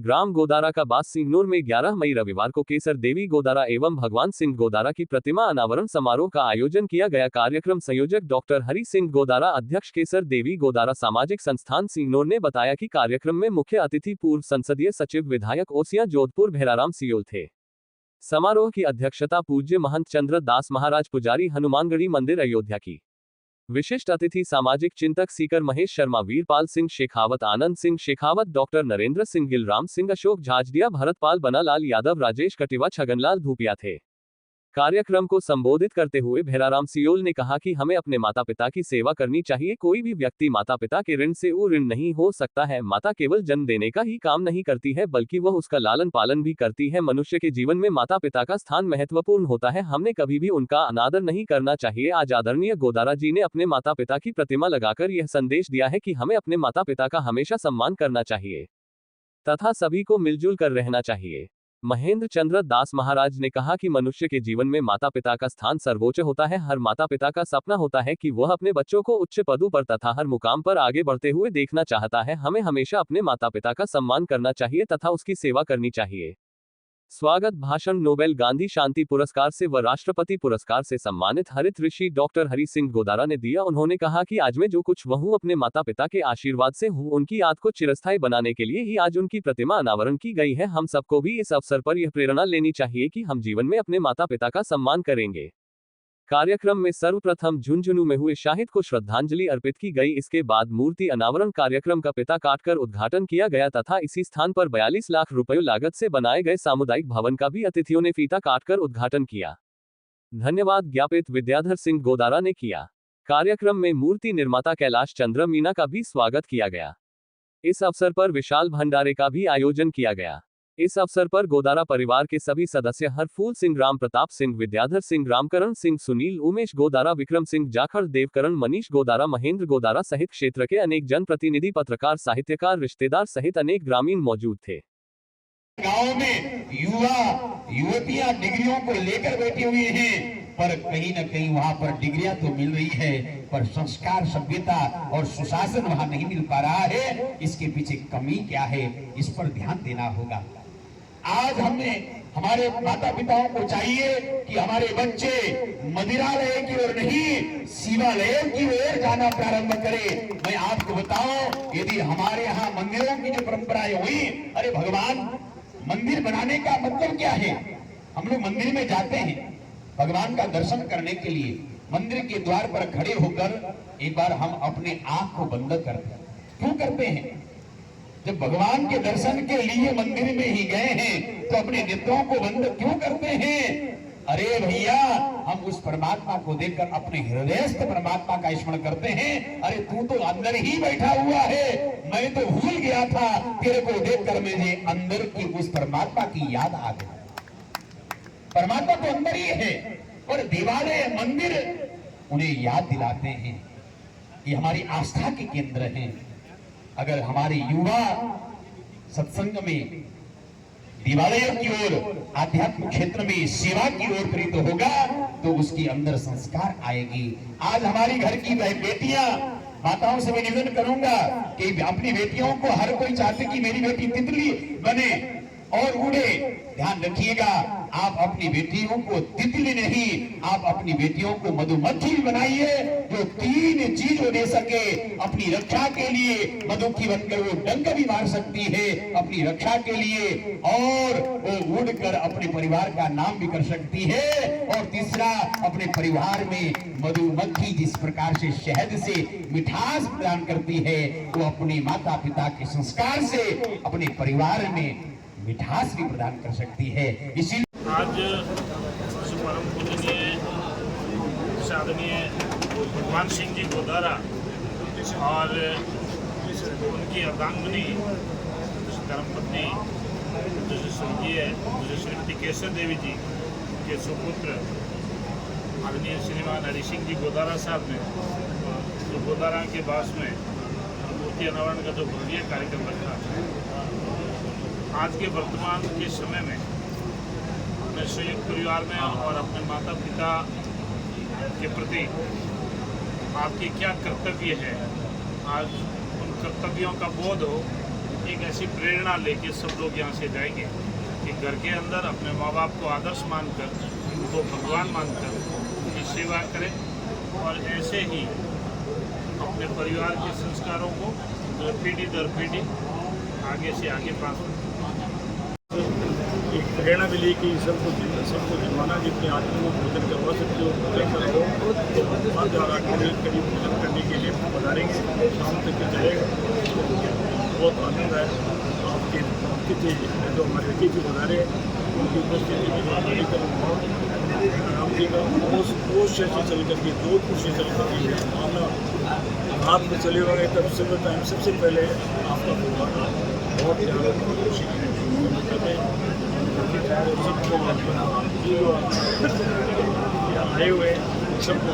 ग्राम गोदारा का बास सिंगनूर में 11 मई रविवार को केसर देवी गोदारा एवं भगवान सिंह गोदारा की प्रतिमा अनावरण समारोह का आयोजन किया गया। कार्यक्रम संयोजक डॉक्टर हरि सिंह गोदारा, अध्यक्ष केसर देवी गोदारा सामाजिक संस्थान सिंगनूर ने बताया कि कार्यक्रम में मुख्य अतिथि पूर्व संसदीय सचिव विधायक ओसिया जोधपुर भैराराम सियोल थे। समारोह की अध्यक्षता पूज्य महंत चंद्र दास महाराज पुजारी हनुमानगढ़ी मंदिर अयोध्या की। विशिष्ट अतिथि सामाजिक चिंतक सीकर महेश शर्मा, वीरपाल सिंह शेखावत, आनंद सिंह शेखावत, डॉक्टर नरेंद्र सिंह गिल, राम सिंह, अशोक झाजडिया, भरतपाल, बनालाल यादव, राजेश कटिवा, छगनलाल धूपिया थे। कार्यक्रम को संबोधित करते हुए भैराराम सियोल ने कहा कि हमें अपने माता पिता की सेवा करनी चाहिए। कोई भी व्यक्ति माता पिता के ऋण से ऋण नहीं हो सकता है। माता केवल जन्म देने का ही काम नहीं करती है, बल्कि वह उसका लालन पालन भी करती है। मनुष्य के जीवन में माता पिता का स्थान महत्वपूर्ण होता है। हमने कभी भी उनका अनादर नहीं करना चाहिए। आज आदरणीय गोदारा जी ने अपने माता पिता की प्रतिमा लगाकर यह संदेश दिया है कि हमें अपने माता पिता का हमेशा सम्मान करना चाहिए तथा सभी को मिलजुल कर रहना चाहिए। महेंद्र चंद्र दास महाराज ने कहा कि मनुष्य के जीवन में माता पिता का स्थान सर्वोच्च होता है। हर माता पिता का सपना होता है कि वह अपने बच्चों को उच्च पदों पर तथा हर मुकाम पर आगे बढ़ते हुए देखना चाहता है। हमें हमेशा अपने माता पिता का सम्मान करना चाहिए तथा उसकी सेवा करनी चाहिए। स्वागत भाषण नोबेल गांधी शांति पुरस्कार से व राष्ट्रपति पुरस्कार से सम्मानित हरित ऋषि डॉक्टर हरि सिंह गोदारा ने दिया। उन्होंने कहा कि आज मैं जो कुछ हूँ अपने माता पिता के आशीर्वाद से हूँ। उनकी याद को चिरस्थायी बनाने के लिए ही आज उनकी प्रतिमा अनावरण की गई है। हम सबको भी इस अवसर पर यह प्रेरणा लेनी चाहिए कि हम जीवन में अपने माता पिता का सम्मान करेंगे। कार्यक्रम में सर्वप्रथम झुंझुनू में हुए शाहिद को श्रद्धांजलि अर्पित की गई। इसके बाद मूर्ति अनावरण कार्यक्रम का पिता काटकर उद्घाटन किया गया तथा इसी स्थान पर 42 लाख रुपयों लागत से बनाए गए सामुदायिक भवन का भी अतिथियों ने फीता काटकर उद्घाटन किया। धन्यवाद ज्ञापित विद्याधर सिंह गोदारा ने किया। कार्यक्रम में मूर्ति निर्माता कैलाश चंद्र मीना का भी स्वागत किया गया। इस अवसर पर विशाल भंडारे का भी आयोजन किया गया। इस अवसर पर गोदारा परिवार के सभी सदस्य हरफूल सिंह, राम प्रताप सिंह, विद्याधर सिंह, रामकरण सिंह, सुनील, उमेश गोदारा, विक्रम सिंह, जाखड़, देवकरण, मनीष गोदारा, महेंद्र गोदारा सहित क्षेत्र के अनेक जनप्रतिनिधि, पत्रकार, साहित्यकार, रिश्तेदार सहित अनेक ग्रामीण मौजूद थे। गांव में युवतियां डिग्रियों को लेकर बैठी हुई हैं, पर कहीं न कहीं वहां पर डिग्रियां तो मिल रही है, पर संस्कार, सभ्यता और सुशासन वहां नहीं मिल पा रहा है। इसके पीछे कमी क्या है, इस पर ध्यान देना होगा। आज हमारे माता पिताओं को चाहिए कि हमारे बच्चे मदिरालय की ओर नहीं, शिवालय की ओर जाना प्रारंभ करें। मैं आपको बताऊं, यदि हमारे यहाँ मंदिरों की जो परंपराएं हुई, अरे भगवान, मंदिर बनाने का मतलब क्या है? हम लोग मंदिर में जाते हैं भगवान का दर्शन करने के लिए। मंदिर के द्वार पर खड़े होकर एक बार हम अपने आंख को बंद करते हैं। क्यों करते हैं? जब भगवान के दर्शन के लिए मंदिर में ही गए हैं तो अपने नेत्रों को बंद क्यों करते हैं? अरे भैया, हम उस परमात्मा को देखकर अपने हृदयस्थ परमात्मा का स्मरण करते हैं। अरे तू तो अंदर ही बैठा हुआ है, मैं तो भूल गया था, तेरे को देखकर मुझे अंदर की उस परमात्मा की याद आ गई। परमात्मा तो अंदर ही है, और दीवारें, मंदिर उन्हें याद दिलाते हैं। ये हमारी आस्था के केंद्र हैं। अगर हमारे युवा सत्संग में, दिवालयों की ओर, आध्यात्मिक क्षेत्र में सेवा की ओर प्रेरित होगा तो उसके अंदर संस्कार आएगी। आज हमारी घर की बेटियां, माताओं से मैं निवेदन करूंगा कि अपनी बेटियों को, हर कोई चाहते कि मेरी बेटी तितली बने और उड़े। ध्यान रखिएगा, आप अपनी बेटियों को तितली नहीं, आप अपनी बेटियों को मधुमक्खी बनाइए, जो 3 चीज दे सके अपनी रक्षा के लिए। मधु की बनकर वो डंक भी मार सकती है अपनी रक्षा के लिए, और वो उड़कर अपने परिवार का नाम भी कर सकती है। और तीसरा, अपने परिवार में मधुमक्खी जिस प्रकार से शहद से मिठास प्रदान करती है, वो अपने माता पिता के संस्कार से अपने परिवार में मिठास भी प्रदान कर सकती है। इसीलिए आज परम पूजनीय साधनीय भगवान सिंह जी गोदारा और उनकी अर्धांगिनी धर्मपत्नी स्वर्गीय श्रीमती केसर देवी जी के सुपुत्र आदरणीय श्रीमान हरि सिंह जी गोदारा साहब ने जो गोदारा के पास में मूर्ति अनावरण का जो भव्य कार्यक्रम रखा है, आज के वर्तमान के समय में अपने संयुक्त परिवार में और अपने माता पिता के प्रति आपके क्या कर्तव्य है, आज उन कर्तव्यों का बोध हो, एक ऐसी प्रेरणा लेके सब लोग यहाँ से जाएंगे कि घर के अंदर अपने माँ बाप को आदर्श मानकर, उनको भगवान मानकर उनकी सेवा करें और ऐसे ही अपने परिवार के संस्कारों को पीढ़ी दर पीढ़ी आगे से आगे ट्रांसफर। एक प्रेरणा मिली कि सबको जुर्माना जितने आदमी को भोजन करवा सकते हो भोजन करो, तो 5,000 आदमी करीब भोजन करने के लिए पधारेंगे, शाम तक के जाएगा। तो बहुत आनंद है। आपके अतिथि जो हमारे अतिथि पधारे उनकी उपस्थिति में जानकारी करूँगा राम जी का उस से चल करके जोधपुर से चल करके आना रात में चले हुए तब से टाइम सबसे पहले आपका बहुत ज़्यादा खुशी आए हुए सबको